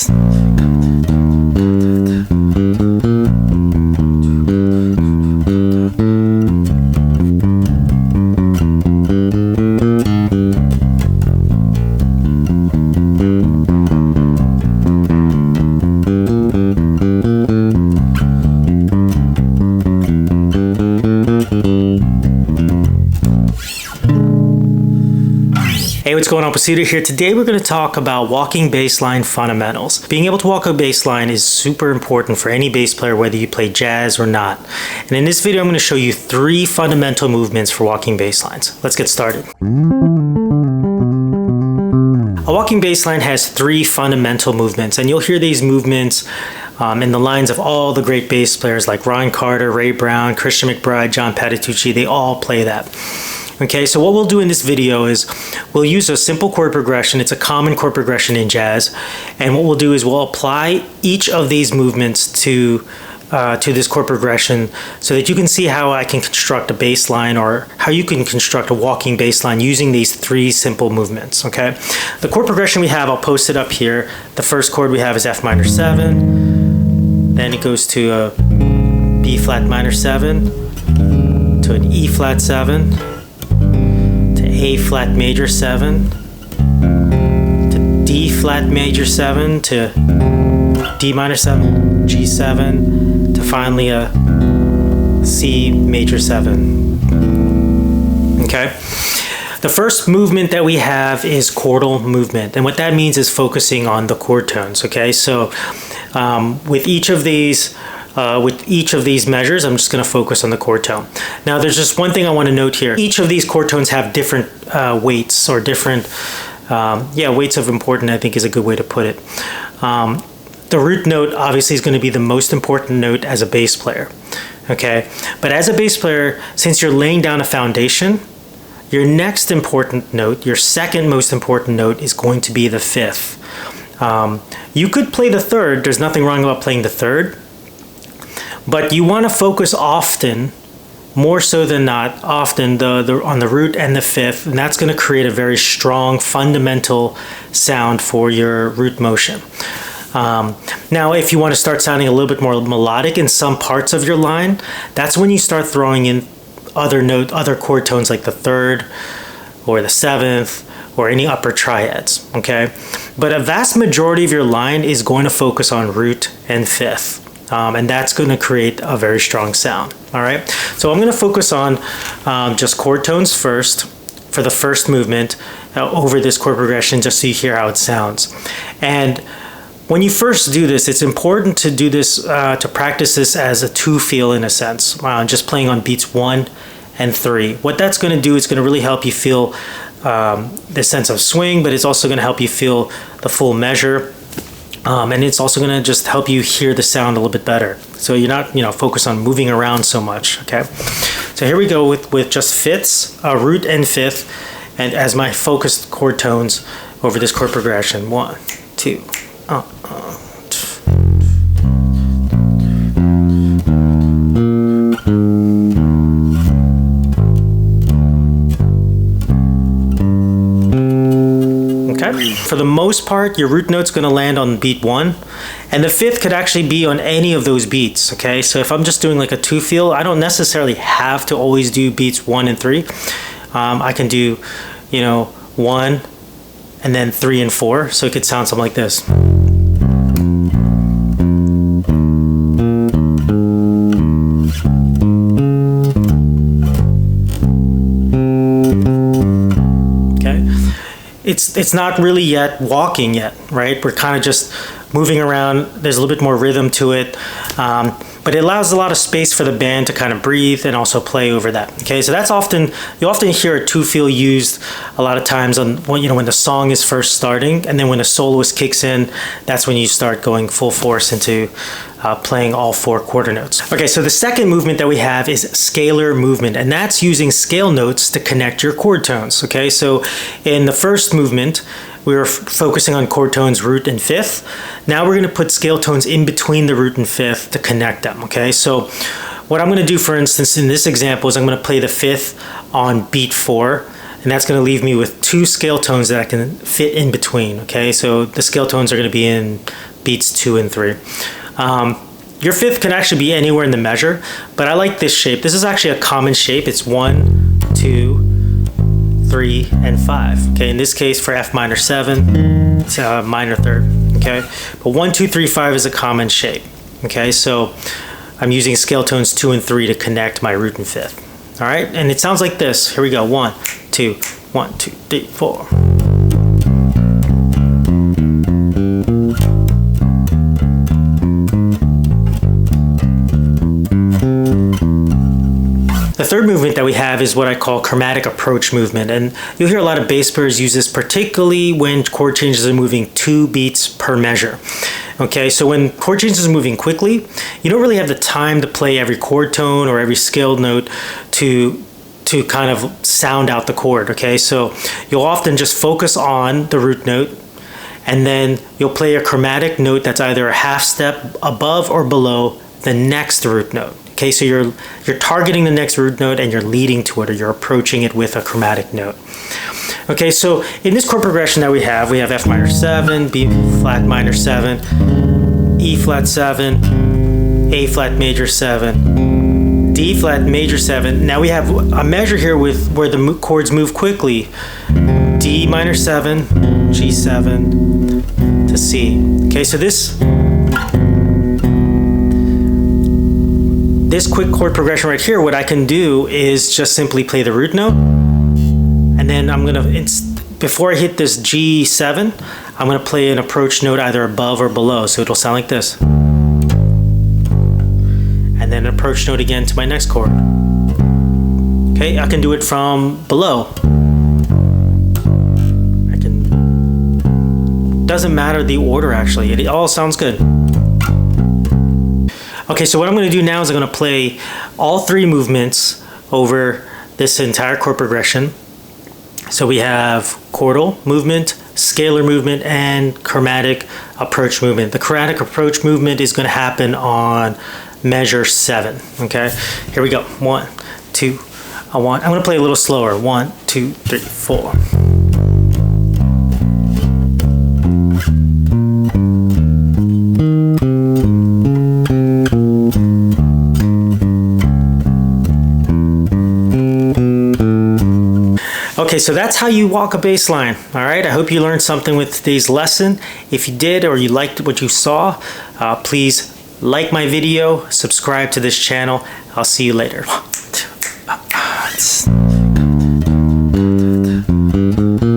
Hey, what's going on? Posido here. Today we're going to talk about walking bass line fundamentals. Being able to walk a bass line is super important for any bass player, whether you play jazz or not. And in this video, I'm going to show you 3 fundamental movements for walking bass lines. Let's get started. A walking bass line has 3 fundamental movements, and you'll hear these movements in the lines of all the great bass players like Ron Carter, Ray Brown, Christian McBride, John Patitucci. They all play that. Okay, so what we'll do in this video is we'll use a simple chord progression. It's a common chord progression in jazz. And what we'll do is we'll apply each of these movements to this chord progression so that you can see how I can construct a bass line, or how you can construct a walking bass line using these 3 simple movements, okay? The chord progression we have, I'll post it up here. The first chord we have is F minor 7. Then it goes to a B flat minor 7, to an E flat 7, A flat major 7, to D flat major 7, to D minor 7, G7, to finally a C major 7. Okay? The first movement that we have is chordal movement, and what that means is focusing on the chord tones. Okay, so with each of these measures, I'm just going to focus on the chord tone. Now, there's just one thing I want to note here. Each of these chord tones have different weights, or different, weights of importance, I think is a good way to put it. The root note obviously is going to be the most important note as a bass player. Okay, but as a bass player, since you're laying down a foundation, your next important note, your second most important note, is going to be the 5th. You could play the 3rd. There's nothing wrong about playing the 3rd. But you want to focus often, more so than not, often on the root and the 5th, and that's going to create a very strong fundamental sound for your root motion. Now, if you want to start sounding a little bit more melodic in some parts of your line, that's when you start throwing in other chord tones like the 3rd or the 7th or any upper triads. Okay, but a vast majority of your line is going to focus on root and 5th. And that's going to create a very strong sound. All right, so I'm going to focus on just chord tones first for the first movement over this chord progression, just so you hear how it sounds. And when you first do this, it's important to do this, to practice this as a 2 feel in a sense, just playing on beats 1 and 3. What that's going to do is going to really help you feel the sense of swing, but it's also going to help you feel the full measure. And it's also going to just help you hear the sound a little bit better. So you're not, focused on moving around so much, okay? So here we go with just 5ths, root and 5th, and as my focused chord tones over this chord progression. 1, 2, For the most part, your root note's going to land on beat 1, and the 5th could actually be on any of those beats. Okay, so if I'm just doing like a 2 feel, I don't necessarily have to always do beats 1 and 3. I can do, 1 and then 3 and 4, so it could sound something like this. It's not really yet walking yet, right? We're kind of just moving around. There's a little bit more rhythm to it, but it allows a lot of space for the band to kind of breathe and also play over that. Okay, so that's you often hear a 2 feel used a lot of times on when the song is first starting, and then when the soloist kicks in, that's when you start going full force into playing all 4 quarter notes. Okay, so the second movement that we have is scalar movement, and that's using scale notes to connect your chord tones. Okay, so in the first movement, we were focusing on chord tones root and 5th. Now we're going to put scale tones in between the root and 5th to connect them. Okay, so what I'm going to do, for instance, in this example, is I'm going to play the 5th on beat 4, and that's going to leave me with 2 scale tones that I can fit in between. Okay, so the scale tones are going to be in beats 2 and 3. Your fifth can actually be anywhere in the measure, but I like this shape. This is actually a common shape. It's 1, 2, 3, and 5. Okay, in this case for F minor 7, it's a minor third. Okay, but 1, 2, 3, 5 is a common shape. Okay, so I'm using scale tones 2 and 3 to connect my root and fifth. All right, and it sounds like this. Here we go. 1, 2, 1, 2, 3, 4. The third movement that we have is what I call chromatic approach movement, and you'll hear a lot of bass players use this, particularly when chord changes are moving 2 beats per measure. Okay, so when chord changes are moving quickly, you don't really have the time to play every chord tone or every scaled note to kind of sound out the chord. Okay, so you'll often just focus on the root note, and then you'll play a chromatic note that's either a half step above or below the next root note. Okay, so you're targeting the next root note and you're leading to it, or you're approaching it with a chromatic note. Okay, so in this chord progression that we have F minor 7, B flat minor 7, E flat 7, A flat major 7, D flat major 7. Now we have a measure here with where the chords move quickly. D minor 7, G7 to C. Okay, so this quick chord progression right here, what I can do is just simply play the root note, and then I'm gonna, before I hit this G7, I'm gonna play an approach note either above or below, so it'll sound like this. And then an approach note again to my next chord. Okay, I can do it from below. Doesn't matter the order actually, it all sounds good. Okay, so what I'm going to do now is I'm going to play all 3 movements over this entire chord progression. So we have chordal movement, scalar movement, and chromatic approach movement. The chromatic approach movement is going to happen on measure 7. Okay, here we go. 1, 2, I'm going to play a little slower. 1, 2, 3, 4. Okay, so that's how you walk a bass line. All right, I hope you learned something with today's lesson. If you did, or you liked what you saw, please like my video, subscribe to this channel. I'll see you later. 1, 2,